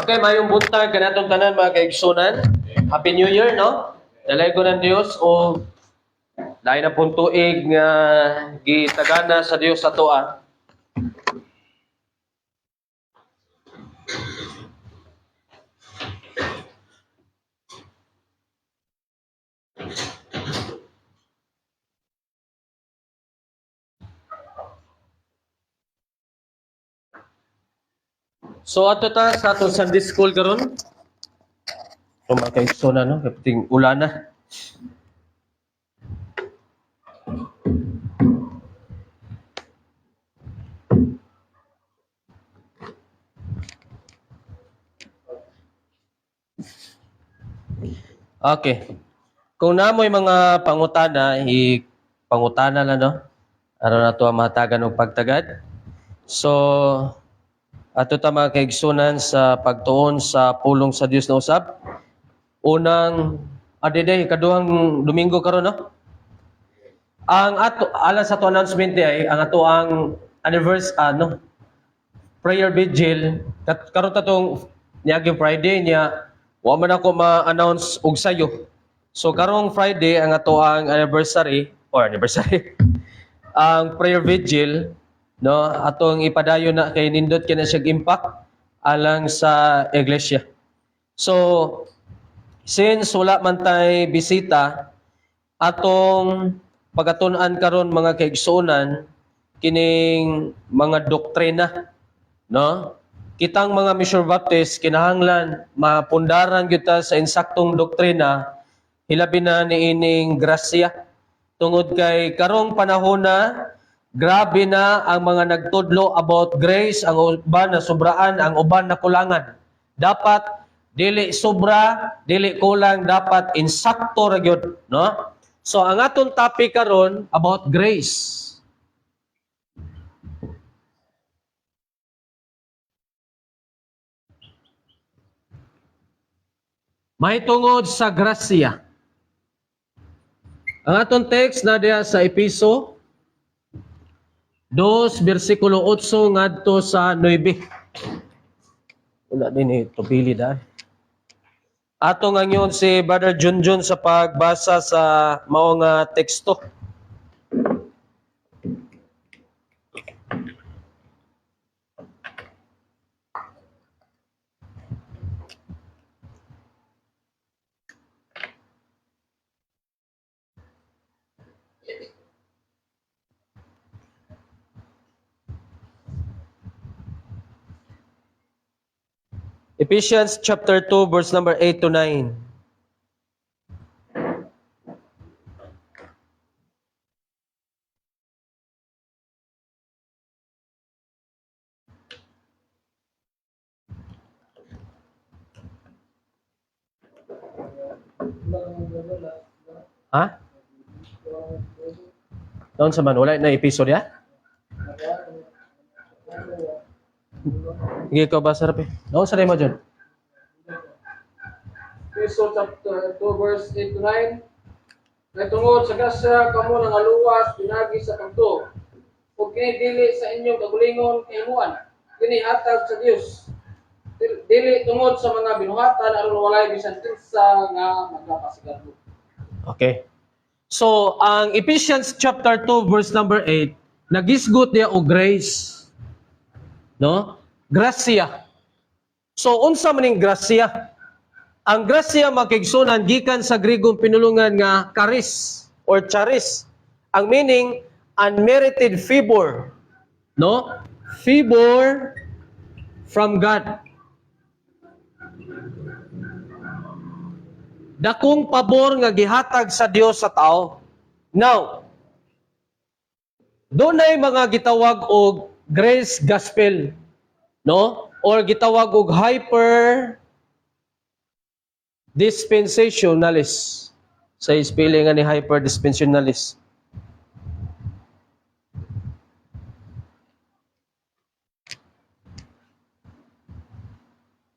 Okay, mayong buntag kanatong tanan mga kaigsunan. Happy New Year, no? Dalay ko ng Dios o dahil na pong tuig nga gitagana sa Dios sa toa. So ato ta sa atong Sunday school karon. So mga kaigsunan, no? Kapiting ulan na. Okay. Kung namoy mga pangutana, pangutana lang, no? Aron na to ang mahatagan og pagtagad. So, ato ta mga kaigsunan sa pagtuon sa pulong sa Dios na usab. Unang adede kaduhang Domingo karon, no? Ang ato alang sa ato announcement ay ang ato ang anniversary prayer vigil karon ta tong niaging Friday niya wa man ako ma-announce og sayo. So karong Friday ang ato ang anniversary ang prayer vigil, no, atong ipadayon na kay nindot kina siya impact alang sa iglesia. So since wala man tay bisita, atong pagatun-an karon mga kaigsunan kining mga doktrina, no? Kitang mga Mission Baptist kinahanglan mapundaran gyud ta sa insaktong doktrina hilabi na niining grasya tungod kay karong panahon na grabe na ang mga nagtudlo about grace, ang uban na sobraan, ang uban na kulangan. Dapat dili sobra, dili kulang, dapat insakto ra gyud, no? So ang aton topic karon about grace. May tungod sa grasya. Ang aton text na diha sa Episo 2 bersikulo 8 ngadto sa 9. Wala din ito pili da. Ato ngayon si Brother Junjun sa pagbasa sa mao nga teksto. Ephesians chapter 2 verse number 8 to 9. Ha? Doon sa man, wala na episode ya? Hindi ko ba sarap eh. Doon sa mo dyan. Episode chapter 2 verse 8 to 9. Nagtungod sa grasya kamo nang aluwas pinagi sa pagtuo. Ug kini dili sa inyong kagulingon kahimuan. Kini hatag sa Dios. Dili tungod sa mga binuhatan aron walay bisan kinsa nga magapasigadto. Okay. So, ang Ephesians chapter 2 verse number 8, nagisgot niya og grace. No? Grasya. So, unsa maning grasya? Ang grasya makigsunan gikan sa Grigong pinulungan nga charis or charis. Ang meaning unmerited favor, no? Favor from God. Dakong pabor nga gihatag sa Dios sa tao. Now, dunay mga gitawag og grace gospel, no? Or gitawag og hyper dispensationalist. Sa spelling nga ni hyper dispensationalist.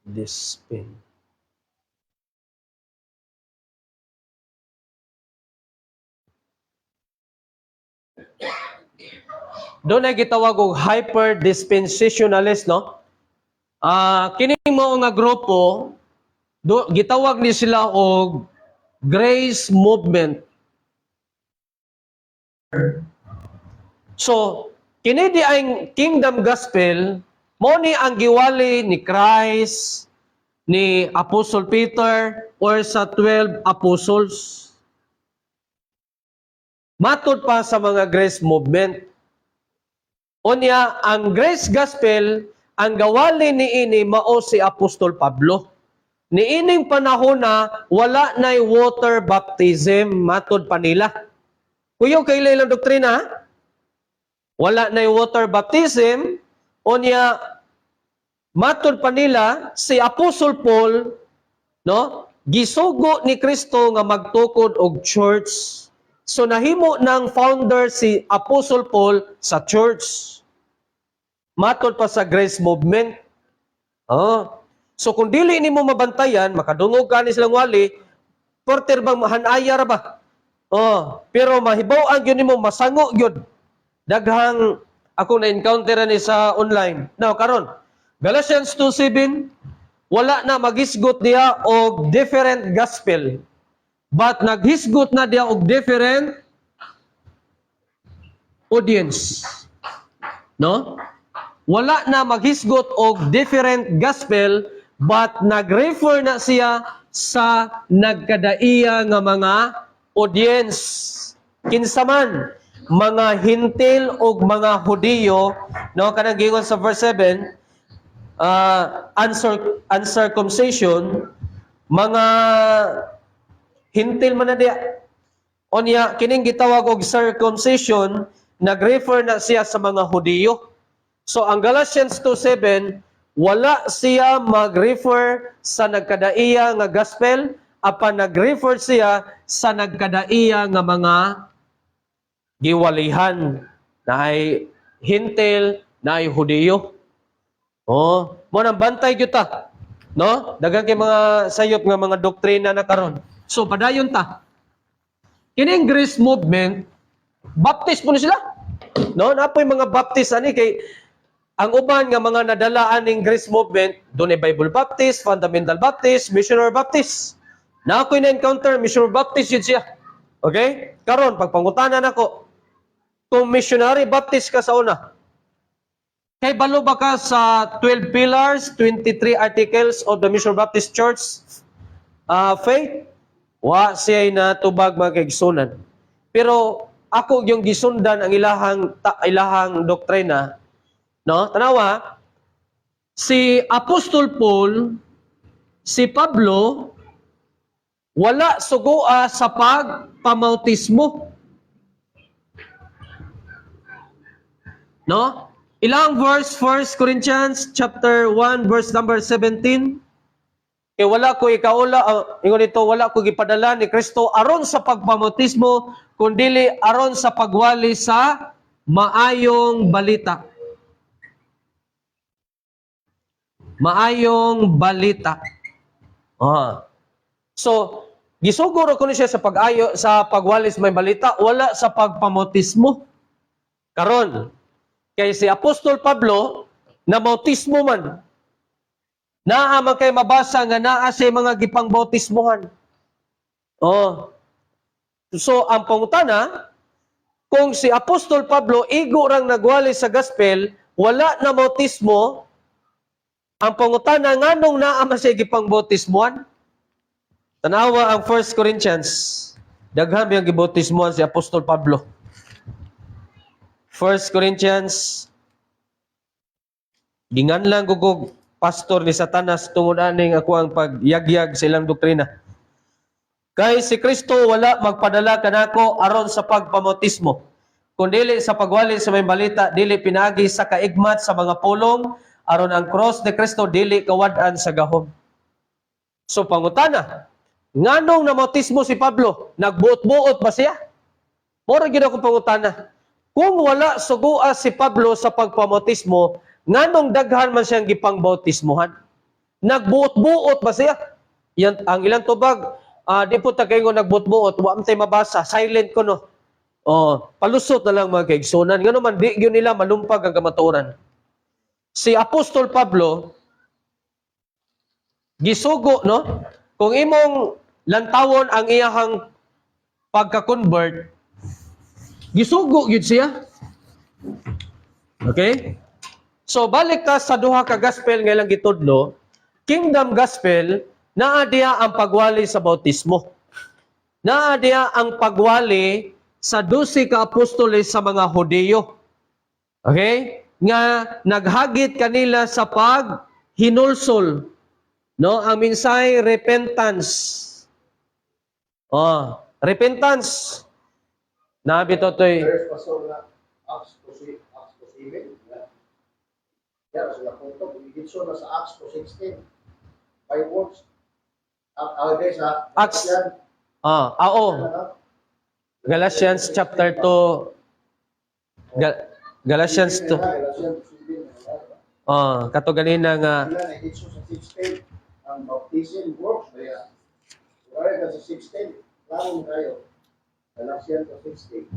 Dispen. doon ay gitawag og hyper-dispensationalist, no? Kining mo nga grupo, gitawag ni sila og grace movement. So, kini di ay kingdom gospel, mo ni ang giwali ni Christ, ni Apostle Peter, or sa 12 apostles. Matod pa sa mga grace movement. Unya, ang grace gospel, ang gawali ni ini mao si Apostol Pablo. Ni ining panahon na wala na'y water baptism, matod pa nila. Kuyo kay ilang doktrina, wala na'y water baptism, unya, matod pa nila, si Apostol Paul, no, gisugo ni Kristo nga magtukod og church. So nahimo ng founder si Apostle Paul sa church. Matod pa sa grace movement. So kung dili nimo mabantayan, makadungog ka ni silang wali, porter bang hanaya ra ba? Pero mahibaw ang yun nimo masango yun. Daghang ako na-encounter ni sa online. Now, karon Galatians 2:7, wala na maghisgot diya og different gospel. But naghisgot na diya og different audience. No? Wala na maghisgot og different gospel, but nag-refer na siya sa nagkadaiya nga mga audience. Kinsa man, mga Hintil o mga Hudiyo, no, kanang gingon sa verse 7, uncircumcision, mga Hintil man na diya. Onya, kining gitawag og circumcision, nag-refer na siya sa mga Hudiyo. So, ang Galatians 2:7, wala siya mag-refer sa nagkadaiya nga gospel, apan nag-refer siya sa nagkadaiya nga mga giwalihan na ay Hintil, na ay Hudiyo. Mo nang bantay gyud ta. No? Daghang kay mga sayop nga mga doktrina na karon. So, padayon ta. Kining grace movement, baptist po na sila. No? Napoy mga baptist ani kay ang uban nga mga nadalaan ning grace movement, doon ay Bible Baptist, Fundamental Baptist, Missionary Baptist. Na ako'y na-encounter, Missionary Baptist yun siya. Okay? Karon pagpangutanan ako, kung Missionary Baptist ka sa una, kay balo ba ka sa 12 pillars, 23 articles of the Missionary Baptist Church faith? Wa siya'y natubag mga kaigsunan. Pero ako yung gisundan ang ilahang doktrina, no? Tanawa, si Apostol Paul, si Pablo, wala sugua sa pagpamautismo. No? Ilang verse, 1 Corinthians chapter 1, verse number 17. Kaya wala ko ikaula, ingon ito, wala ko gipadala ni Kristo aron sa pagpamautismo, kundili aron sa pagwali sa maayong balita. Maayong balita. So, gisuguro ko ni siya sa sa pagwalis may balita, wala sa pagpamautismo. Karon, kay si Apostol Pablo, na bautismo man, naa man kay mabasa nga naa siya mga gipangbautismohan. So, ang pangutana, kung si Apostol Pablo igo rang nagwali sa gospel, wala na bautismo, ang pangutana nganong naa man siya gipangbautismohan? Tanawa ang 1 Corinthians. Daghan biyang gibautismohan si Apostol Pablo. 1 Corinthians. Gingan lang gugog pastor ni Satanas tungod aning ako ang pagyagyag sa ilang doktrina. Kay si Kristo wala magpadala kanako aron sa pagpamautismo, kundili sa pagwali sa may balita, dili pinagi sa kaigmat sa mga pulong, aron ang cross ni Kristo dili kawad-an sa gahom. So pangutana, nganong namautismo si Pablo? Nagbuot-buot ba siya? Mora gyud ako pangutana. Kung wala sugua si Pablo sa pagpamautismo, nganong daghan man siyang gipangbautismohan? Nagbuot-buot ba siya? Yan ang ilang tubag, di po tagay ngo nagbuot-buot, wa man tay mabasa, silent ko no. palusot na lang mga kaigsunan. Nga naman, di yun nila malumpag ang kamatuoran. Si Apostol Pablo, gisugo, no? Kung imong lantawon ang iyahang pagka-convert, gisugo yun siya. Okay? So, balik ta sa duha ka gospel nga ilang gitudlo, kingdom gospel, naa diya ang pagwali sa bautismo. Naa diya ang pagwali sa 12 ka apostoles sa mga Hudiyo. Okay? Nga naghagit kanila sa paghinulsol. No, ang minsay repentance. Repentance. Nabi to toy. There's also na Acts to 7. Yeah, sila po ito. Bigitso na sa Acts to 16. 5 words. Guys, ha? Acts. Galatians chapter 2. Galatians 2. Kato ganina nga. Sila na hitso sa 16. Ang baptism works. Kaya, kaya sa 16. Larong kayo. Galatians to 16.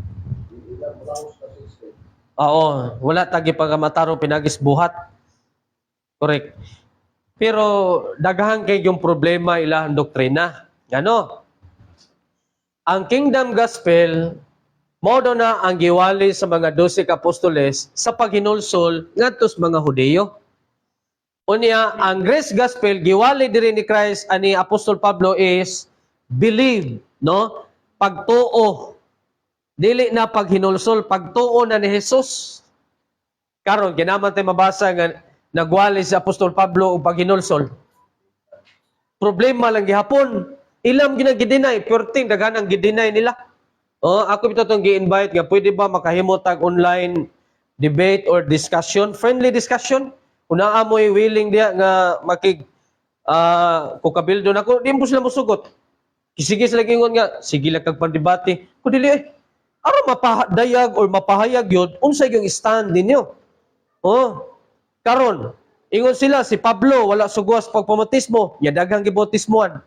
Ilang mulaos sa 16. Wala tagi pagkamataro pinagis buhat. Correct. Pero daghan kay yung problema ilang doktrina. Ano? Ang kingdom gospel modo na ang giwali sa mga 12 ka apostoles sa paghinulsol ngadto sa mga Hudiyo. Unya, ang grace gospel giwali diri ni Christ ani Apostol Pablo is believe, no? Pagtuo. Dili na paghinulsol, pagtuo na ni Jesus. Karon kinaman tay mabasa nga nagwali si Apostol Pablo og paghinulsol. Problema lang gihapon. Ilam ginagidinay, purting daghanang gidinay nila. Ako bitaw tong gi-invite nga pwede ba makahimo tag online debate or discussion, friendly discussion. Kung naa mo'y willing diya nga makig kukabildo nako, di mo sila musugot. Sige sila gingon nga, sige lang kag pandebate. Kung dili aron mapahayag or mapahayag yun, unsay yung stand ninyo. Karon, ingon sila si Pablo wala sugwas pagpamatismo, nya daghang gibautismoan.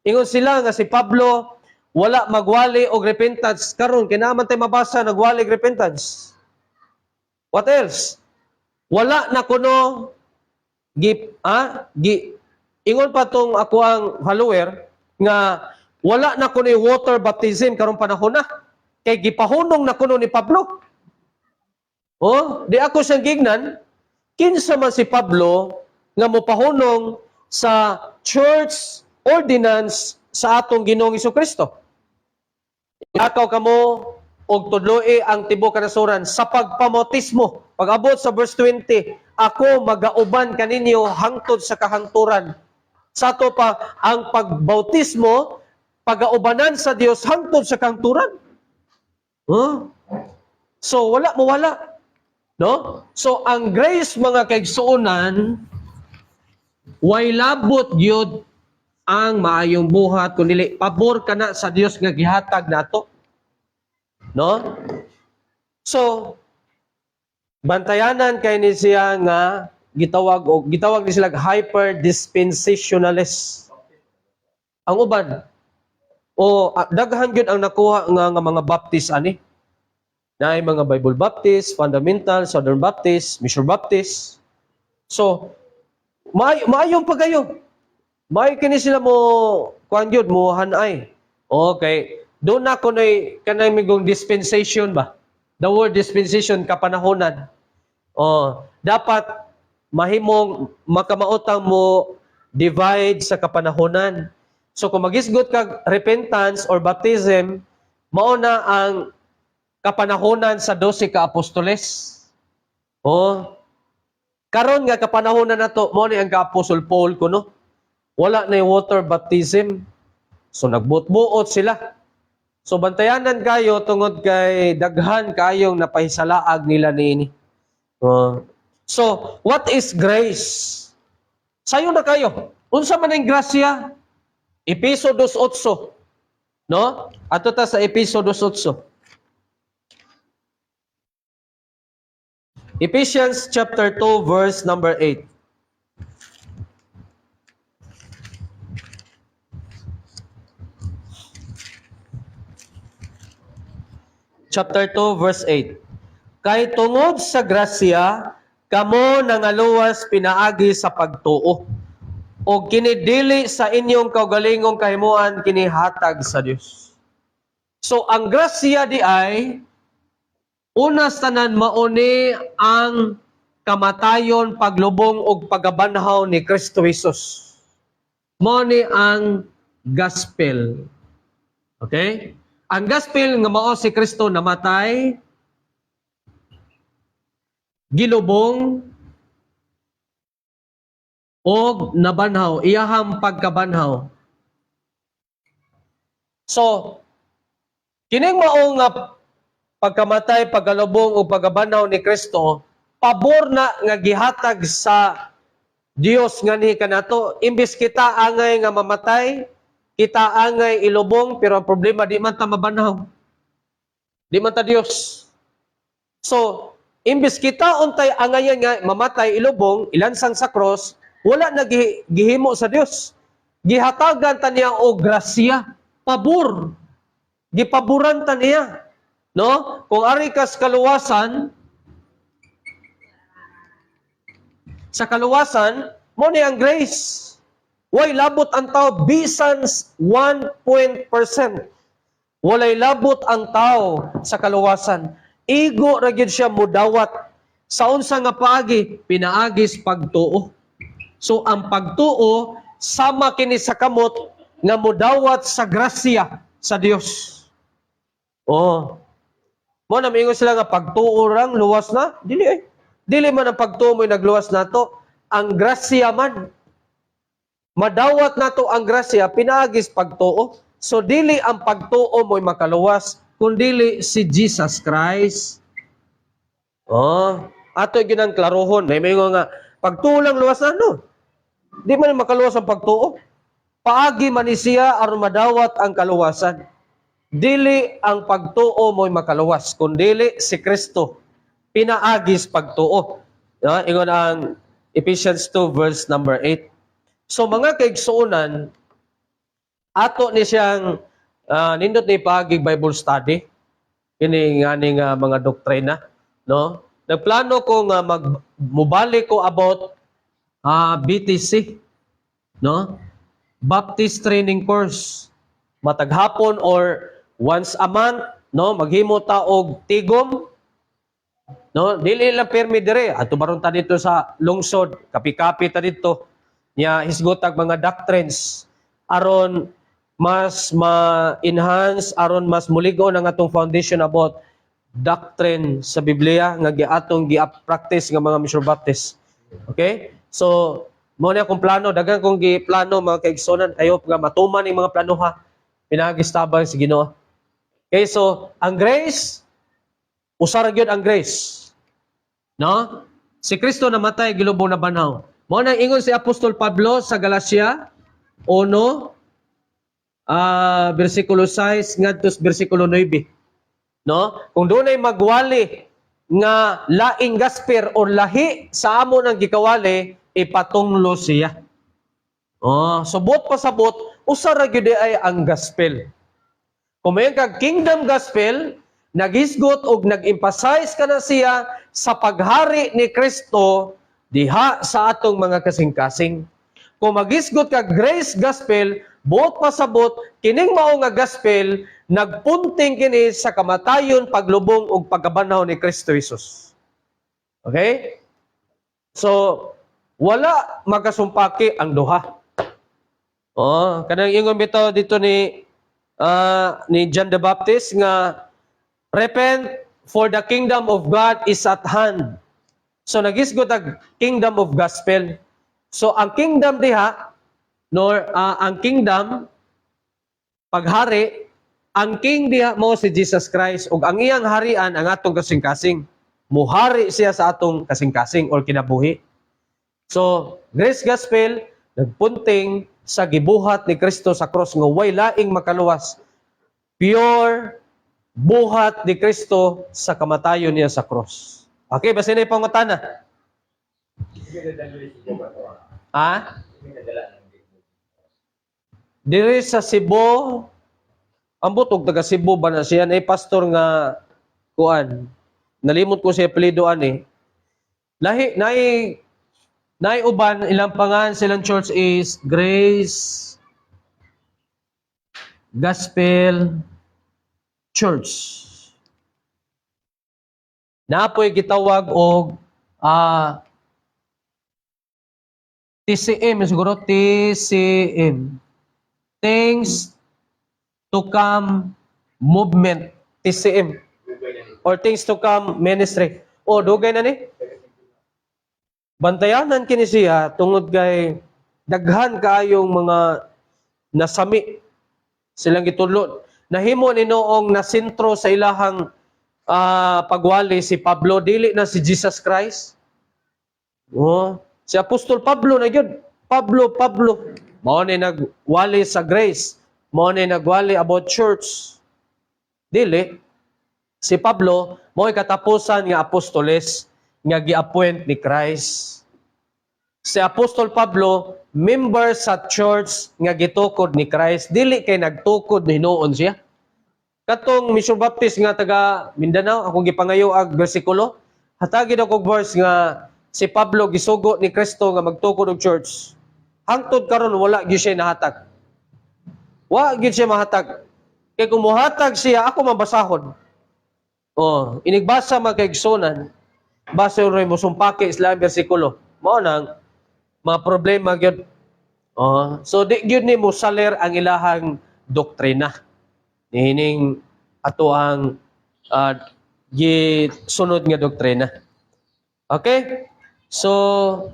Ingon sila nga si Pablo wala magwali og repentance. Karon kinahanglan tay mabasa nagwali og repentance. What else? Wala na kuno ingon pa tong ako ang follower nga wala na kuno water baptism karon panahon na. Kay gipahunong na kuno ni Pablo. Di ako siyang gignan. Kinsa man si Pablo nga mopahunong sa church ordinance sa atong Ginoong Hesukristo. Ikaw kamo og tudloi ang tibuok kanasuran sa pagpamautismo. Pag-abot sa verse 20, ako magauban kaninyo hangtod sa kahangturan. Sa to pa ang pagbautismo, pagaubanan sa Dios hangtod sa kahangturan. So wala mo wala. No? So ang grace mga kaigsuonan way labot gyud ang maayong buhat kun dili pabor kana sa Dios nga gihatag nato. No? So bantayanan kay ni siya nga gitawag ni sila hyper dispensationalist. Ang uban daghan gyud ang nakuha nga mga Baptist ani. Naay mga Bible Baptist, Fundamental, Southern Baptist, Mission Baptist. So maayong pagayo. May kini sila mo kuan gyud mo hanay. Okay. Doon na kunoy kanay migong dispensation ba? The word dispensation kapanahonan. Dapat mahimong makamautang mo divide sa kapanahonan. So kung magisgot kag repentance or baptism, mao na ang kapanahonan sa 12 ka apostoles. Karon nga kapanahonan nato mo ni ang ka-Apostle Paul kuno. Wala na yung water baptism. So nagbuot-buot sila. So bantayanan kayo tungod kay daghan kayong napahisalaag nila niini. So what is grace? Sayo na kayo. Unsa man ang grasya? Episodio 8. No? Ato ta sa Episodio 8. Ephesians chapter 2 verse number 8. chapter 2, verse 8. Kay tungod sa grasya, kamo nangaluwas pinaagi sa pagtuo. O kinidili sa inyong kaugalingong kahimuan kinihatag sa Dios. So ang grasya di ay una sa tanan mauni ang kamatayon, paglubong ug pagabanhaw ni Kristo Jesus. Mao ni ang gospel. Okay? Ang gospel nga mao si Kristo namatay, gilubong, o nabanhaw, iyahang pagkabanhaw. So, kining mao nga pagkamatay, pagkalubong o pagkabanhaw ni Kristo, pabor na nga gihatag sa Dios nga ni kanato. Imbis kita angay nga mamatay, kita angay ilubong, pero ang problema di man ta mabanhaw. Di man ta Dios. So, imbis kita untay angayan nga mamatay, ilubong, ilansang sa cross, wala na gihimo sa Dios. Gihatagan ta niya o grasya, pabor. Gipaboran ta niya. No? Kung ari kas kaluwasan, sa kaluwasan, mo ni ang grace. Way labot ang tao, bisan 1%. Walay labot ang tao sa kaluwasan. Igo ra gyud siya mudawat. Sa unsa nga paagi, pinaagis pagtuo. So ang pagtuo sama kini sa kamot nga mudawat sa grasya sa Dios. Oh. Mo na mingon sila nga pagtuo rang luwas na, dili eh. Dili man ang pagtuo mo'y nagluwas nato, ang grasya man. Madawat nato ang grasya pinaagis pagtuo. So dili ang pagtuo mo'y makaluwas, kundili si Jesus Christ. Oh, ato ginang klarohon. May mingon nga pagtuo lang luwas na no. Di man makaluwas ang pagtuo. Paagi man ni siya aron madawat ang kaluwasan. Dili ang pagtuo mo'y makaluwas, kundili si Kristo pinaagis pagtuo. Ingon ang Ephesians 2 verse number 8. So mga kaigsuonan, ato ni siyang nindot ni paagig Bible study. Kini ngani nga mga doktrina, no? Nagplano ko nga mubalik ko about BTC, no? Baptist Training Course. Matag hapon or once a month, no? Maghimo ta og tigom, no? Dili lang permi dire. Ato baron ta dito sa lungsod, kapi-kapi ta dito. Nya hisgotag mga doctrines aron mas ma-enhance, aron mas muligo ang atong foundation about doctrine sa Biblia nga giatong gi-practice nga mga Mission Baptist. Okay? So, mo na akong plano, daghang kong gi-plano mga kaigsonan, ayo nga matuman ning mga plano ha. Pinagistabang si Ginoo. Okay, so ang grace usar gyud ang grace. No? Si Kristo namatay gilubong na banhaw. Mao nang ingon si Apostol Pablo sa Galacia 1 versikulo 6 ngadto sa versikulo 9. No? Kung dunay magwali nga laing gasper o lahi sa amo nang gikawali, ipatunglo siya. Oh, subot pa sabot, usa ra gyud ay ang gospel. Kung may kag kingdom gospel, naghisgot og nag-emphasize ka na siya sa paghari ni Kristo diha sa atong mga kasing-kasing. Kung maghisgot ka grace gospel, buot pasabot, kining mao nga gospel, nagpunting kini sa kamatayon, paglubong ug pagkabanhaw ni Kristo Jesus. Okay? So, wala magasumpaki ang duha. Oh, kanang ingon bitaw dito ni John the Baptist nga repent for the kingdom of God is at hand. So nagisgot ang kingdom of gospel. So ang kingdom diha ang kingdom paghari, ang king diha mo si Jesus Christ ug ang iyang harian ang atong kasing-kasing. Muhari siya sa atong kasing-kasing or kinabuhi. So grace gospel nagpunting sa gibuhat ni Kristo sa cross nga way laing makaluwas. Pure buhat ni Kristo sa kamatayon niya sa cross. Okay, basta na ipangutana. Ha? Diri sa Cebu, ambot og taga Cebu ba na siya na pastor nga kuan. Nalimot ko si apelyido ani. Lahi nay uban ilang pangan silang church is Grace Gospel Church. Napoy gitawag og TCM siguro TCM. Things to Come Movement, TCM. Or Things to Come Ministry. O, dugay na ni. Bantayanan kini siya tungod kay daghan kaayong mga nasami silang gitudlo. Nahimo ni noong nasentro sa ilahang pagwali si Pablo, dili na si Jesus Christ. Oh, si Apostol Pablo na yun. Pablo. Mao ni nagwali sa grace. Mao ni nagwali about church. Dili. Si Pablo, mo'y katapusan nga apostoles nga gi-appoint ni Christ. Si Apostol Pablo, member sa church nga gitukod ni Christ. Dili kay nagtukod hinuon siya. Katong Mission Baptist nga taga Mindanao, akong gipangayo ang bersikulo, hatagi daw kog verse nga si Pablo gisugo ni Kristo nga magtukod og church. Hangtod karon wala gyud siya nahatag. Wa gyud siya mahatag. Kay kung mohatag siya, ako mabasahon. Oh, inigbasa magkaigsunan. Base ron mo sumpaki isla bersikulo. Mao nang mga problema gyud. Oh, so di gyud ni mo saler ang ilahang doktrina. Nihining ato ang gisunod nga doktrina. Okay? So,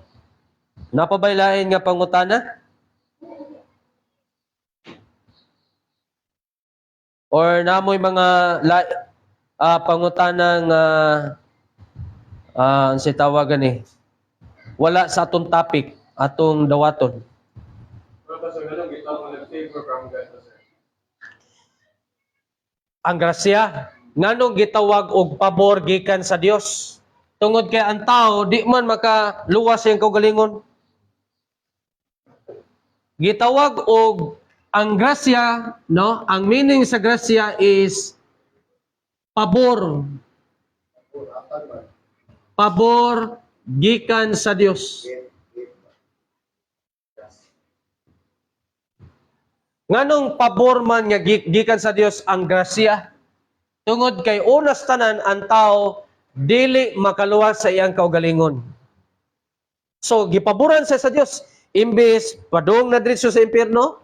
napabaylain nga pangutana? Or namoy mga pangutana nga si tawagan eh. Wala sa atong topic, atong dawaton. Ang grasya, nganong gitawag og pabor gikan sa Dios. Tungod kay ang tao di man makaluwas siyang kaugalingon. Gitawag og ang grasya, no? Ang meaning sa grasya is pabor. Pabor gikan sa Dios. Nganong pabor man nga gikan sa Dios ang grasya? Tungod kay unas tanan ang tao dili makaluwas sa iyang kaugalingon. So gipaboran siya sa Dios imbes padung na diretso sa impierno,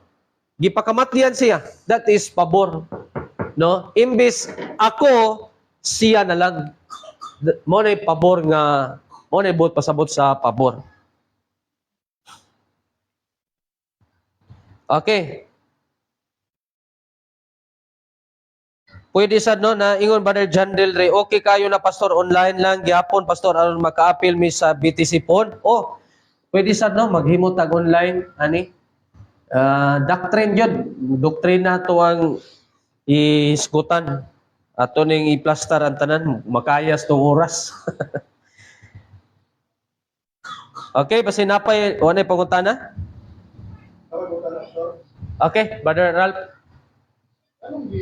gipakamatlian siya. That is pabor. No? Imbes ako siya na lang. Mo na pabor nga mo na buot pasabot sa pabor. Okay. Pwede sad no na ingon Brother John Del Rey, okay kayo na pastor online lang gyapon pastor aron maka-appeal mi sa BTC phone. Oh, pwede sad no maghimo tag online ani. Doctrine yun, doktrina to ang iskutan. Ato ning i-plaster ang tanan, makayas tong oras. Okay, basi napay wanay pangutana? Okay, Brother Ralph. Anong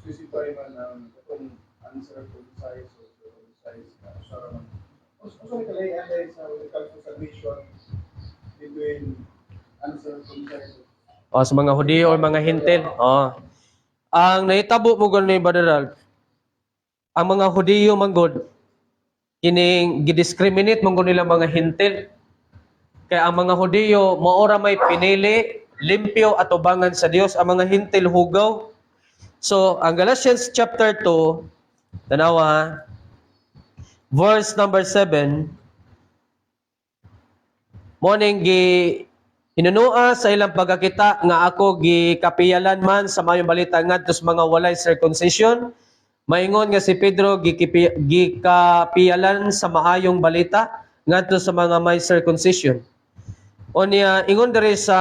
specify man ang itong uncircumcised or circumcised na asaraman? Also, may kalay sa when it comes to salvation between uncircumcised. O, sa mga Hudiyo o mga Hintil. O. Ang nahitabo mo gano'n ni Brother Ralph, ang mga Hudiyo manggod, kining gidiscriminate manggod nila mga Hintil. Kaya ang mga Hudiyo, maora may pinili, limpyo at ubangan sa Dios. Ang mga Hintil hugaw. So, ang Galatians chapter 2, tanawa, verse number 7, morning hinunua sa ilang pagkakita nga ako gikapiyalan man sa mayong balita ngadto sa mga walay circumcision. Maingon nga si Pedro gikapiyalan sa maayong balita ngadto sa mga may circumcision. O niya ingon diri sa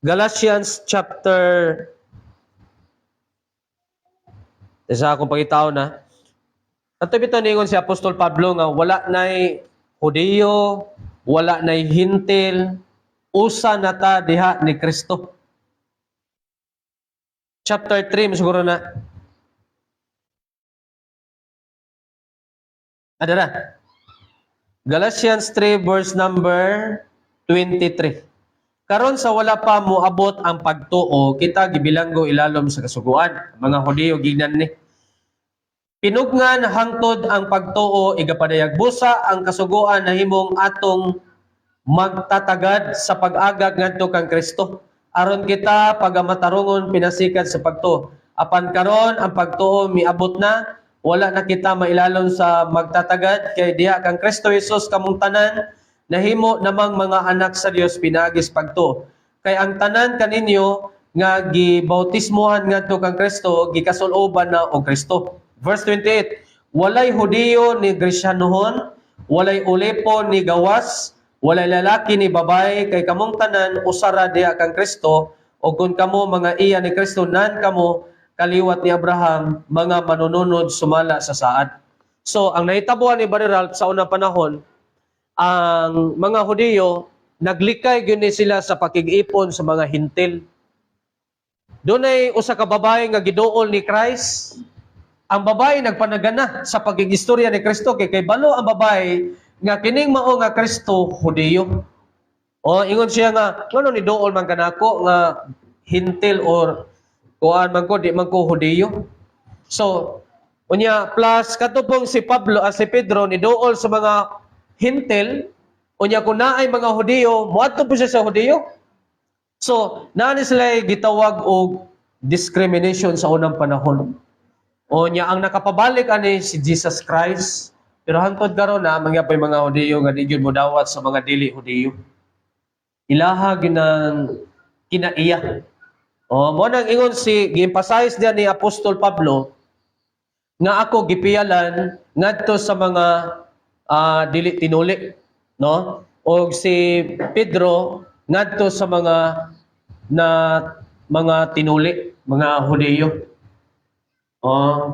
Galatians chapter isa akong pagitaw na. Ato bitaw ningon si Apostol Pablo nga wala nay Hudiyo, wala nay Hintil, usa na ta diha ni Kristo. Chapter 3 siguro na. Adara. Galatians 3 verse number 23. Karon sa wala pa moabot ang pagtuo, kita gibilanggo ilalom sa kasuguan. Mga Hudiyo gignan ni. Pinugnan hangtod ang pagtuo, igapadayag busa ang kasuguan na himong atong magtatagad sa pag-agak ngadto kang Kristo. Aron kita pagamatarungon pinasikad sa pagtuo. Apan karon ang pagtuo miabot na, wala na kita mailalom sa magtatagad kay diha kang Kristo Jesus kamong tanan nahimo namang mga anak sa Dios pinagis pagtuo. Kay ang tanan kaninyo nga gibautismohan ngadto kang Kristo gikasuloban na og Kristo. Verse 28, walay Hudiyo ni Grisyanohon, walay ulepo ni gawas, walay lalaki ni babae, kay kamong tanan usara diha kang Kristo, o kung kamo mga iya ni Kristo, nan kamo kaliwat ni Abraham, mga manununod sumala sa saad. So, ang nahitabuhan ni Brother Ralph sa unang panahon, ang mga Hudiyo, naglikay gyud sila sa pakig-ipon sa mga hintil. Dunay usa ka babae nga giduol ni Christ. Ang babae nagpanagana sa pagig-istorya ni Kristo kay balo ang babae nga kining mao nga Kristo Hudiyo. O ingon siya nga ngano ni duol man kanako nga hintil or kuan man ko di man ko Hudiyo. So unya plus katupong si Pablo si Pedro ni duol sa mga hintil unya kun naay mga Hudiyo moadto po siya sa Hudiyo. So naani sila gitawag og discrimination sa unang panahon. O niya ang nakapabalik ani si Jesus Christ. Pero hangtod karon na mangyapay mga Hudiyo nga di gyud modawat sa mga dili Hudiyo. Ilaha gyud nang kinaiya. O mo nang ingon si gi-emphasize diyan ni Apostol Pablo nga ako gipiyalan ngadto sa mga dili tinuli, no? O si Pedro ngadto sa mga tinuli, mga Hudiyo.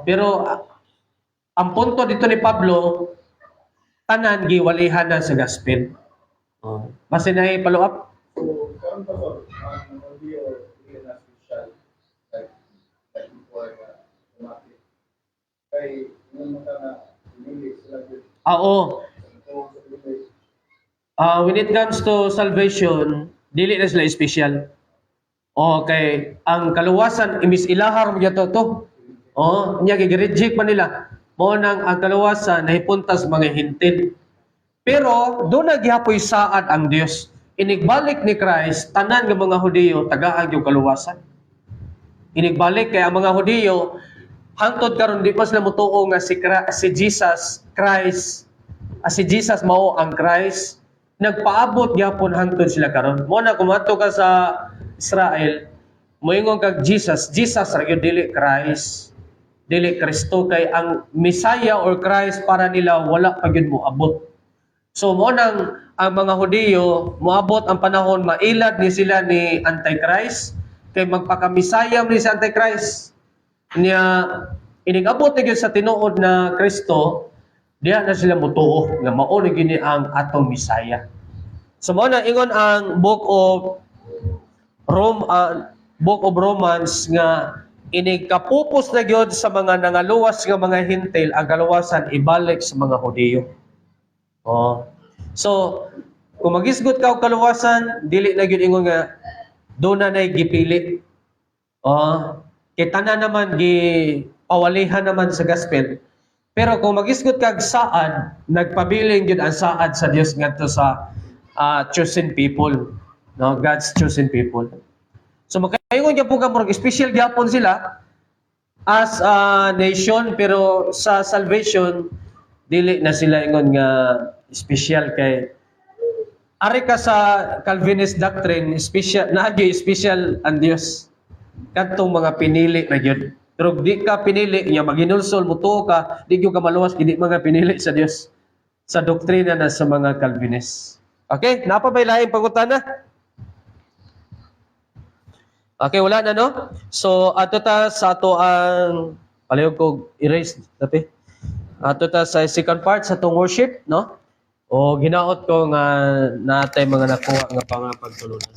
Pero ang punto dito ni Pablo, tanan giwalihan na sa gospel. Basta na i-follow up? So, karon pa sir, ang audio hindi na special like before na umakit. Kay yung mga na hindi sila good. Oo. When it comes to salvation, dili na sila special. Okay, ang kaluwasan imis ilahar mo gyud to. Nya gi-reject pa nila. Mao nang ang kaluwasan nahipuntas mga hintil. Pero do na gihapoy saad ang Dios. Inigbalik ni Christ tanan nga mga Hudiyo tagaan yung kaluwasan. Inigbalik kay ang mga Hudiyo hangtod karon di pa sila motuo nga si Jesus Christ, si Jesus mao ang Christ. Nagpaabot gyapon hangtod sila karon. Mo na kumadto ka sa Israel, moingon kag Jesus ra gyud dili Christ. Dili Kristo kay ang Messiah or Christ para nila wala pa gyud moabot. So mo nang ang mga Hudiyo moabot ang panahon mailad ni sila ni Antichrist kay magpaka-Messiah ni si Antichrist. Niya inigabot na gyud sa tinuod na Kristo, diha na sila motuo nga mao ni gini ang atong Messiah. So mo na ingon ang Book of Romans nga inigkapupos na gyud sa mga nangaluwas nga mga hintil ang kaluwasan ibalik sa mga Hudiyo. So kung magisgot ka og kaluwasan, dili na gyud ingon nga do na nay gipili. Kay tanan naman pawalihan naman sa gospel. Pero kung magisgot kag saad, nagpabiling gyud ang saad sa Dios ngadto sa chosen people, no, God's chosen people. So makaingon gyud po ka murag special gyapon sila as a nation, pero sa salvation dili na sila ingon nga special kay ari ka sa Calvinist doctrine, special naagi special ang Dios kadtong mga pinili ra gyud. Pero di ka pinili nya maginulsol mutuo ka, di gyud ka maluwas kini mga pinili sa Dios sa doktrina na sa mga Calvinist. Okay, napabay laing pangutana? Okay, wala na, no? So, ato ta sa ato ang palihog ko erase dati. Ato ta sa second part sa tong worship, no? O ginaot ko nga natay mga nakuha nga pagtulunan.